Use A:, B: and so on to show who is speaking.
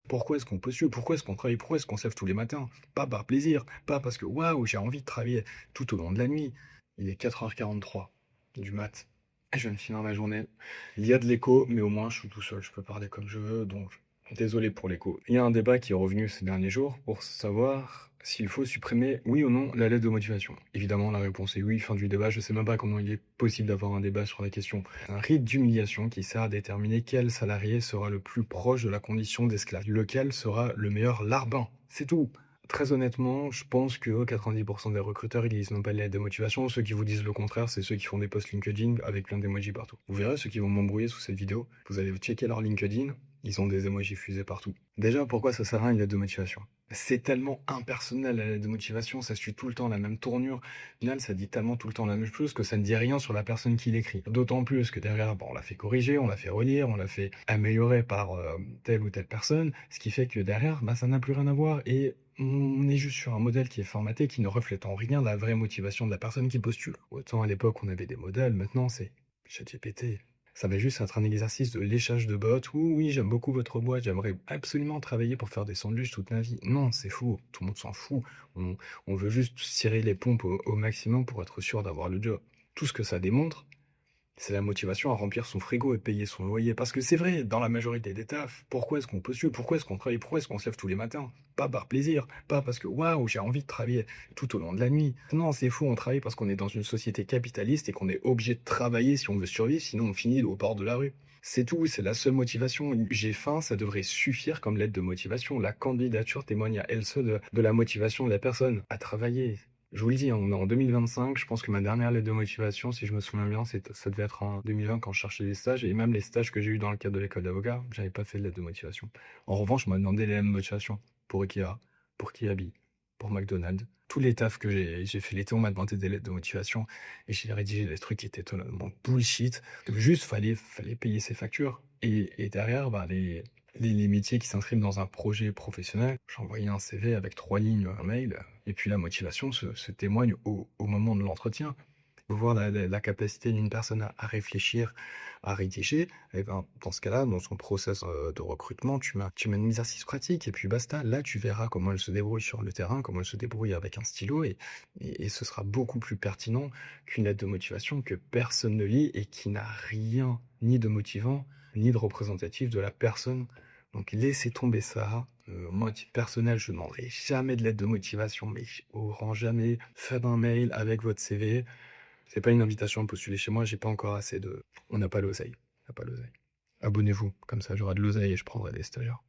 A: Pourquoi est-ce qu'on postule? Pourquoi est-ce qu'on travaille? Pourquoi est-ce qu'on se lève tous les matins? Pas par plaisir, pas parce que waouh, j'ai envie de travailler tout au long de la nuit. Il est 4h43 du mat. Et je viens de finir ma journée. Il y a de l'écho, mais au moins je suis tout seul, je peux parler comme je veux, donc désolé pour l'écho. Il y a un débat qui est revenu ces derniers jours pour savoir s'il faut supprimer, oui ou non, la lettre de motivation. Évidemment, la réponse est oui. Fin du débat. Je sais même pas comment il est possible d'avoir un débat sur la question. Un rite d'humiliation qui sert à déterminer quel salarié sera le plus proche de la condition d'esclave, lequel sera le meilleur larbin. C'est tout. Très honnêtement, je pense que 90% des recruteurs, ils n'ont pas de lettre de motivation. Ceux qui vous disent le contraire, c'est ceux qui font des posts LinkedIn avec plein d'emojis partout. Vous verrez, ceux qui vont m'embrouiller sous cette vidéo, vous allez checker leur LinkedIn, ils ont des emojis fusés partout. Déjà, pourquoi ça sert à rien une lettre de motivation? C'est tellement impersonnel, la lettre de motivation, ça suit tout le temps la même tournure. Au final, ça dit tellement tout le temps la même chose que ça ne dit rien sur la personne qui l'écrit. D'autant plus que derrière, on l'a fait corriger, on l'a fait relire, on l'a fait améliorer par telle ou telle personne, ce qui fait que derrière, ça n'a plus rien à voir et on est juste sur un modèle qui est formaté, qui ne reflète en rien la vraie motivation de la personne qui postule. Autant à l'époque, on avait des modèles, maintenant c'est ChatGPT. Ça va juste être un exercice de léchage de bottes. Oui, oui, j'aime beaucoup votre boîte, j'aimerais absolument travailler pour faire des sandwichs toute ma vie. Non, c'est faux, tout le monde s'en fout. On veut juste tirer les pompes au maximum pour être sûr d'avoir le job. Tout ce que ça démontre, c'est la motivation à remplir son frigo et payer son loyer. Parce que c'est vrai, dans la majorité des tafs, pourquoi est-ce qu'on postule? Pourquoi est-ce qu'on travaille? Pourquoi est-ce qu'on se lève tous les matins? Pas par plaisir, pas parce que waouh, j'ai envie de travailler tout au long de la nuit. Non, c'est fou, on travaille parce qu'on est dans une société capitaliste et qu'on est obligé de travailler si on veut survivre, sinon on finit au bord de la rue. C'est tout, c'est la seule motivation. J'ai faim, ça devrait suffire comme lettre de motivation. La candidature témoigne à elle seule de la motivation de la personne à travailler. Je vous le dis, hein, on est en 2025, je pense que ma dernière lettre de motivation, si je me souviens bien, ça devait être en 2020 quand je cherchais des stages, et même les stages que j'ai eu dans le cadre de l'école d'avocat, j'avais pas fait de lettre de motivation. En revanche, on m'a demandé les lettres de motivation pour Ikea, pour Kiabi, pour McDonald's. Tous les tafs que j'ai fait l'été, on m'a demandé des lettres de motivation, et j'ai rédigé des trucs qui étaient totalement bullshit. Juste, fallait payer ses factures. Et derrière, les métiers qui s'inscrivent dans un projet professionnel, j'envoyais un CV avec 3 lignes, un mail, et puis la motivation se témoigne au moment de l'entretien. Faut voir la capacité d'une personne à réfléchir, à rédiger, et ben, dans ce cas-là, dans son process de recrutement, tu mets un exercice pratique et puis basta. Là, tu verras comment elle se débrouille sur le terrain, comment elle se débrouille avec un stylo, et ce sera beaucoup plus pertinent qu'une lettre de motivation que personne ne lit et qui n'a rien ni de motivant, ni de représentatif de la personne. Donc laissez tomber ça. Moi, à titre personnel, je ne demanderai jamais de lettre de motivation, mais au rang jamais. Faites un mail avec votre CV. C'est pas une invitation à postuler chez moi, j'ai pas encore assez de. On n'a pas l'oseille. On n'a pas l'oseille. Abonnez-vous, comme ça j'aurai de l'oseille et je prendrai des stagiaires.